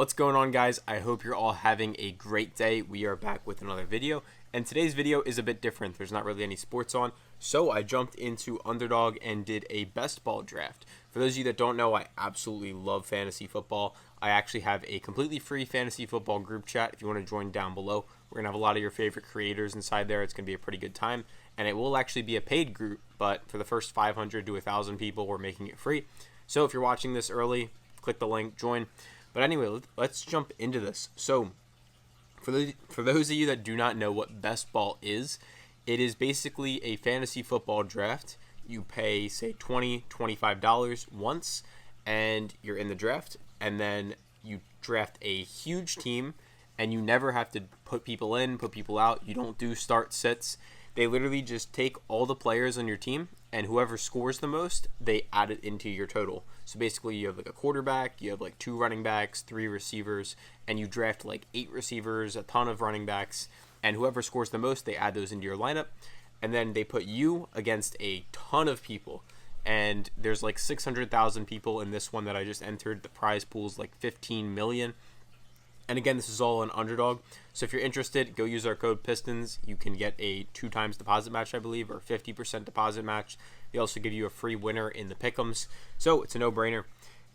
What's going on, guys? I hope you're all having a great day. We are back with another video, and today's video is a bit different. There's not really any sports on, so I jumped into Underdog and did a best ball draft. For those of you that don't know, I absolutely love fantasy football. I actually have a completely free fantasy football group chat if you want to join down below. We're going to have a lot of your favorite creators inside there. It's going to be a pretty good time, and it will actually be a paid group, but for the first 500 to 1,000 people, we're making it free. So if you're watching this early, click the link, join. But anyway, let's jump into this. So, for those of you that do not know what best ball is, it is basically a fantasy football draft. You pay, say, $20, $25 once, and you're in the draft. And then you draft a huge team, and you never have to put people in, put people out. You don't do start sits. They literally just take all the players on your team, and whoever scores the most, they add it into your total. So basically, you have like a quarterback, you have like 2 running backs, 3 receivers, and you draft like 8 receivers, a ton of running backs, and whoever scores the most, they add those into your lineup. And then they put you against a ton of people. And there's like 600,000 people in this one that I just entered. The prize pool is like 15 million. And again, this is all an Underdog. So if you're interested, go use our code PISTONS. You can get a 2 times deposit match, I believe, or 50% deposit match. They also give you a free winner in the pick'ems. So it's a no-brainer.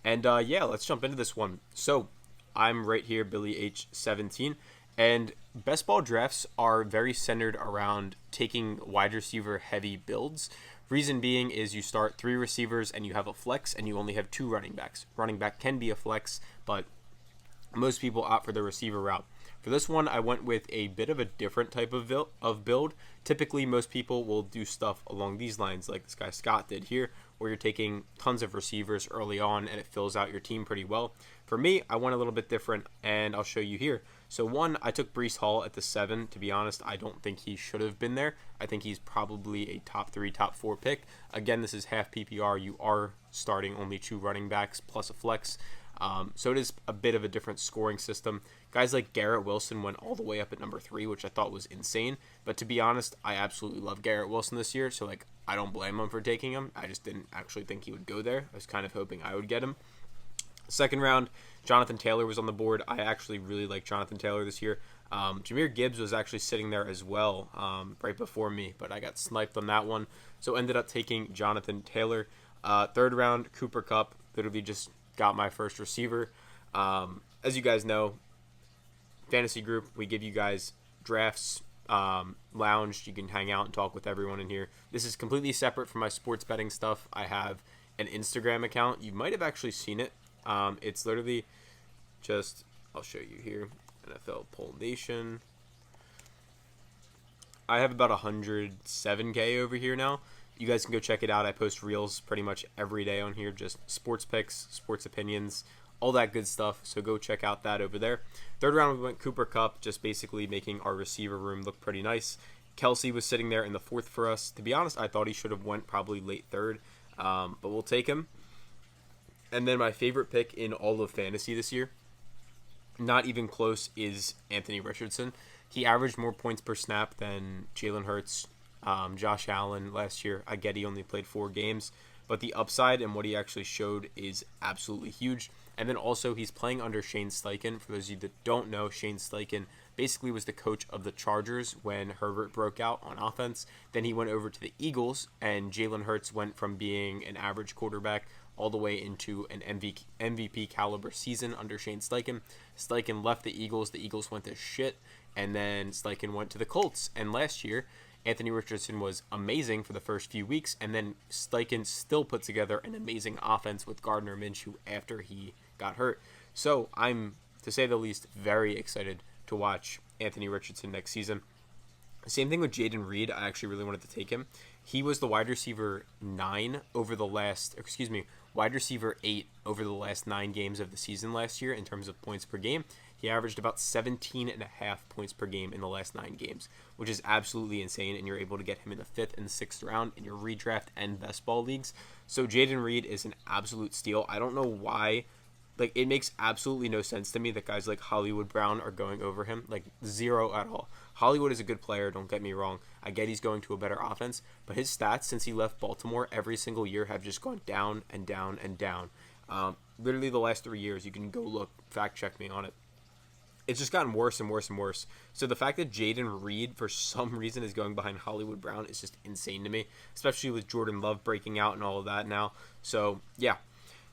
And yeah, let's jump into this one. So I'm right here, Billy H17. And best ball drafts are very centered around taking wide receiver heavy builds. Reason being is you start 3 receivers and you have a flex and you only have 2 running backs. Running back can be a flex, but most people opt for the receiver route. For this one, I went with a bit of a different type of build. Typically, most people will do stuff along these lines, like this guy Scott did here, where you're taking tons of receivers early on and it fills out your team pretty well. For me, I went a little bit different, and I'll show you here. So one, I took Breece Hall at the 7. To be honest, I don't think he should have been there. I think he's probably a top 3, top 4 pick. Again, this is half PPR. You are starting only 2 running backs plus a flex. So it is a bit of a different scoring system. Guys like Garrett Wilson went all the way up at number 3, which I thought was insane. But to be honest, I absolutely love Garrett Wilson this year. So like, I don't blame him for taking him. I just didn't actually think he would go there. I was kind of hoping I would get him. Second round, Jonathan Taylor was on the board. I actually really like Jonathan Taylor this year. Jahmyr Gibbs was actually sitting there as well right before me, but I got sniped on that one. So ended up taking Jonathan Taylor. Third round, Cooper Kupp. Literally just got my first receiver. As you guys know, fantasy group, we give you guys drafts, lounge. You can hang out and talk with everyone in here. This is completely separate from my sports betting stuff. I have an Instagram account. You might have actually seen it. It's literally just, I'll show you here, NFL Poll Nation. I have about 107K over here now. You guys can go check it out. I post reels pretty much every day on here, just sports picks, sports opinions, all that good stuff. So go check out that over there. Third round, we went Cooper Kupp, just basically making our receiver room look pretty nice. Kelsey was sitting there in the 4th for us. To be honest, I thought he should have went probably late 3rd, but we'll take him. And then my favorite pick in all of fantasy this year, not even close, is Anthony Richardson. He averaged more points per snap than Jalen Hurts, Josh Allen last year. I get he only played 4 games, but the upside and what he actually showed is absolutely huge. And then also he's playing under Shane Steichen. For those of you that don't know, Shane Steichen basically was the coach of the Chargers when Herbert broke out on offense. Then he went over to the Eagles, and Jalen Hurts went from being an average quarterback all the way into an MVP caliber season under Shane Steichen. Steichen left the Eagles went to shit, and then Steichen went to the Colts. And last year, Anthony Richardson was amazing for the first few weeks, and then Steichen still put together an amazing offense with Gardner Minshew after he got hurt. So I'm, to say the least, very excited to watch Anthony Richardson next season. Same thing with Jaden Reed. I actually really wanted to take him. He was the wide receiver 9 over the last, wide receiver 8 over the last 9 games of the season last year in terms of points per game. He averaged about 17.5 points per game in the last 9 games, which is absolutely insane, and you're able to get him in the 5th and 6th round in your redraft and best ball leagues. So Jaden Reed is an absolute steal. I don't know why. Like, it makes absolutely no sense to me that guys like Hollywood Brown are going over him. Like, zero at all. Hollywood is a good player, don't get me wrong. I get he's going to a better offense, but his stats since he left Baltimore every single year have just gone down and down and down. Literally the last 3 years, you can go look, fact check me on it. It's just gotten worse and worse and worse. So the fact that Jaden Reed, for some reason, is going behind Hollywood Brown is just insane to me, especially with Jordan Love breaking out and all of that now. So, yeah.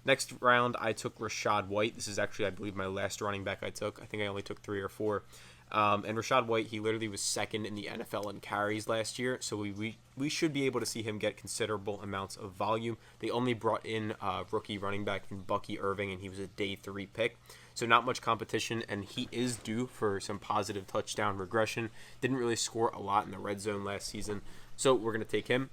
Next round, I took Rachaad White. This is actually, I believe, my last running back I took. I think I only took 3 or 4. And Rachaad White, he literally was second in the NFL in carries last year, so we should be able to see him get considerable amounts of volume. They only brought in rookie running back in Bucky Irving, and he was a day 3 pick, so not much competition, and he is due for some positive touchdown regression. Didn't really score a lot in the red zone last season, so we're going to take him.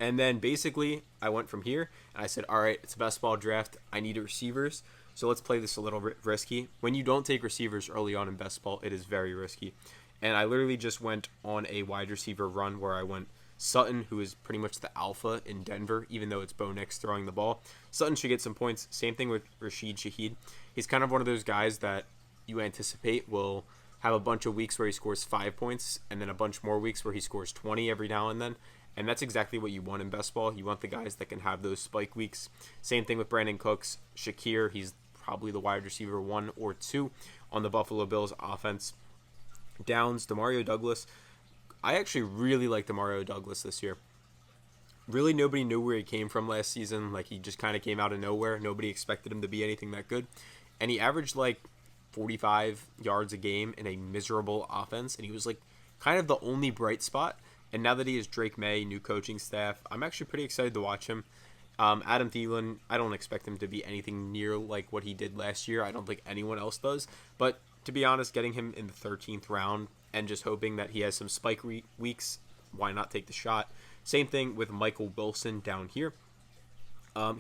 And then basically, I went from here, and I said, all right, it's a best ball draft. I need receivers, so let's play this a little risky. When you don't take receivers early on in best ball, it is very risky. And I literally just went on a wide receiver run where I went Sutton, who is pretty much the alpha in Denver, even though it's Bo Nix throwing the ball. Sutton should get some points. Same thing with Rashid Shaheed. He's kind of one of those guys that you anticipate will have a bunch of weeks where he scores 5 points, and then a bunch more weeks where he scores 20 every now and then. And that's exactly what you want in best ball. You want the guys that can have those spike weeks. Same thing with Brandon Cooks. Shakir, he's probably the wide receiver 1 or 2 on the Buffalo Bills offense. Downs, Demario Douglas. I actually really like Demario Douglas this year. Really, nobody knew where he came from last season. Like, he just kind of came out of nowhere. Nobody expected him to be anything that good. And he averaged like 45 yards a game in a miserable offense. And he was like kind of the only bright spot. And now that he has Drake May, new coaching staff, I'm actually pretty excited to watch him. Adam Thielen, I don't expect him to be anything near like what he did last year. I don't think anyone else does. But to be honest, getting him in the 13th round and just hoping that he has some spike weeks, why not take the shot? Same thing with Michael Wilson down here.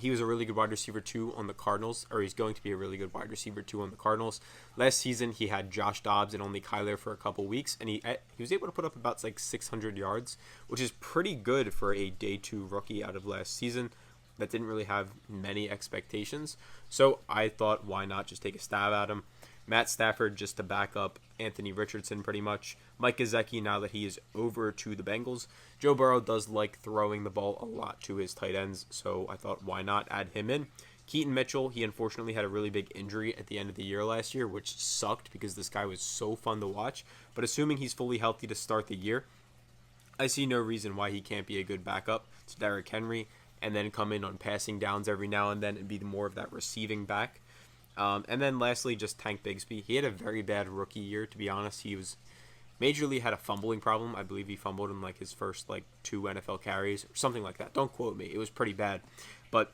He was a really good wide receiver 2 on the Cardinals, or he's going to be a really good wide receiver 2 on the Cardinals. Last season, he had Josh Dobbs and only Kyler for a couple weeks, and he was able to put up about like 600 yards, which is pretty good for a day 2 rookie out of last season that didn't really have many expectations. So I thought, why not just take a stab at him? Matt Stafford just to back up Anthony Richardson pretty much. Mike Gesicki now that he is over to the Bengals. Joe Burrow does like throwing the ball a lot to his tight ends, so I thought why not add him in. Keaton Mitchell, he unfortunately had a really big injury at the end of the year last year, which sucked because this guy was so fun to watch. But assuming he's fully healthy to start the year, I see no reason why he can't be a good backup to Derrick Henry and then come in on passing downs every now and then and be more of that receiving back. And then lastly, just Tank Bigsby. He had a very bad rookie year, to be honest. He was majorly had a fumbling problem. I believe he fumbled in like his first like 2 NFL carries or something like that. Don't quote me. It was pretty bad. But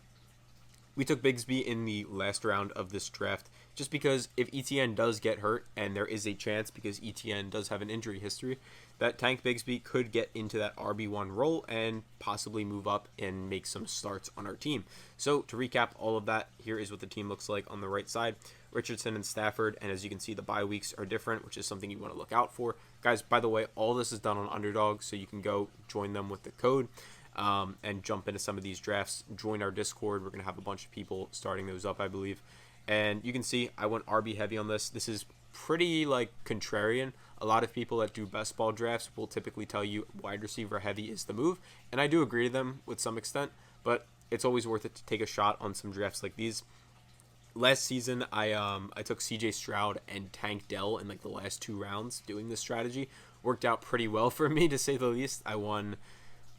we took Bigsby in the last round of this draft just because if ETN does get hurt, and there is a chance because ETN does have an injury history, that Tank Bigsby could get into that RB1 role and possibly move up and make some starts on our team. So to recap all of that, here is what the team looks like on the right side. Richardson and Stafford, and as you can see, the bye weeks are different, which is something you want to look out for. Guys, by the way, all this is done on Underdog, so you can go join them with the code and jump into some of these drafts. Join our Discord. We're going to have a bunch of people starting those up, I believe. And you can see I went RB heavy on this. This is pretty like contrarian. A lot of people that do best ball drafts will typically tell you wide receiver heavy is the move, and I do agree to them with some extent, but it's always worth it to take a shot on some drafts like these. Last season, I took CJ Stroud and Tank Dell in like the last 2 rounds doing this strategy. Worked out pretty well for me, to say the least. I won,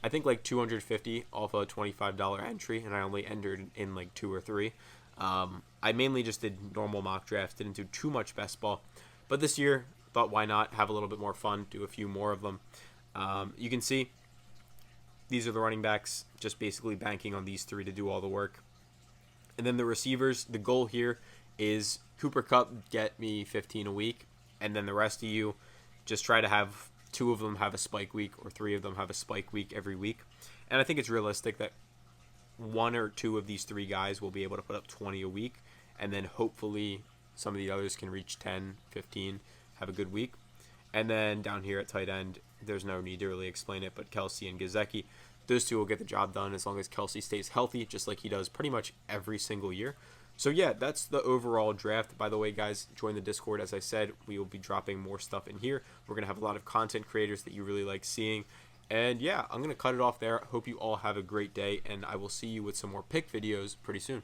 I think, like $250 off a $25 entry, and I only entered in like 2 or 3. I mainly just did normal mock drafts, didn't do too much best ball. But this year, thought why not have a little bit more fun, do a few more of them. You can see these are the running backs, just basically banking on these 3 to do all the work. And then the receivers, the goal here is Cooper Kupp, get me 15 a week, and then the rest of you just try to have 2 of them have a spike week or 3 of them have a spike week every week. And I think it's realistic that 1 or 2 of these 3 guys will be able to put up 20 a week, and then hopefully some of the others can reach 10, 15, have a good week. And then down here at tight end, there's no need to really explain it, but Kelsey and Gesicki, those 2 will get the job done as long as Kelsey stays healthy, just like he does pretty much every single year. So yeah, that's the overall draft. By the way, guys, join the Discord. As I said, we will be dropping more stuff in here. We're going to have a lot of content creators that you really like seeing. And yeah, I'm going to cut it off there. Hope you all have a great day, and I will see you with some more pick videos pretty soon.